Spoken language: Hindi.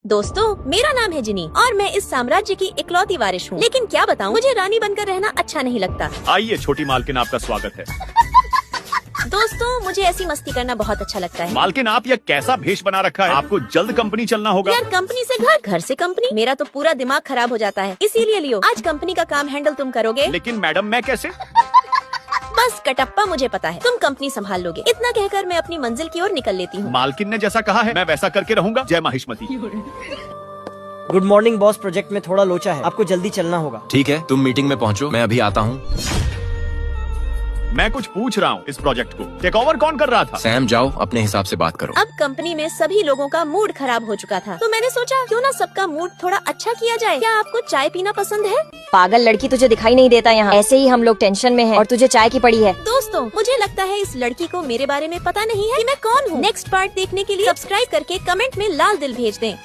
दोस्तों, मेरा नाम है जिनी और मैं इस साम्राज्य की इकलौती वारिस हूँ। लेकिन क्या बताऊँ, मुझे रानी बनकर रहना अच्छा नहीं लगता। आइए छोटी मालकिन, आपका स्वागत है। दोस्तों, मुझे ऐसी मस्ती करना बहुत अच्छा लगता है। मालकिन, आप यह कैसा भेष बना रखा है? आपको जल्द कंपनी चलना होगा। यार, कंपनी से घर, घर से कंपनी, मेरा तो पूरा दिमाग खराब हो जाता है। इसीलिए लियो, आज कंपनी का काम हैंडल तुम करोगे। लेकिन मैडम, मैं कैसे? बस कटप्पा, मुझे पता है तुम कंपनी संभाल लोगे। इतना कहकर मैं अपनी मंजिल की ओर निकल लेती हूँ। मालकिन ने जैसा कहा है मैं वैसा करके रहूंगा। जय Mahishmati. Good morning boss, project में थोड़ा लोचा है, आपको जल्दी चलना होगा। ठीक है, तुम मीटिंग में पहुंचो, मैं अभी आता हूँ। मैं कुछ पूछ रहा हूँ, इस प्रोजेक्ट को टेक ओवर कौन कर रहा था? सैम, जाओ अपने हिसाब से बात करो। अब कंपनी में सभी लोगों का मूड खराब हो चुका था, तो मैंने सोचा क्यों ना सबका मूड थोड़ा अच्छा किया जाए। क्या आपको चाय पीना पसंद है? पागल लड़की, तुझे दिखाई नहीं देता यहाँ? ऐसे ही हम लोग टेंशन में हैं और तुझे चाय की पड़ी है। दोस्तों, मुझे लगता है इस लड़की को मेरे बारे में पता नहीं है कि मैं कौन हूँ। नेक्स्ट पार्ट देखने के लिए सब्सक्राइब करके कमेंट में लाल दिल भेज दें।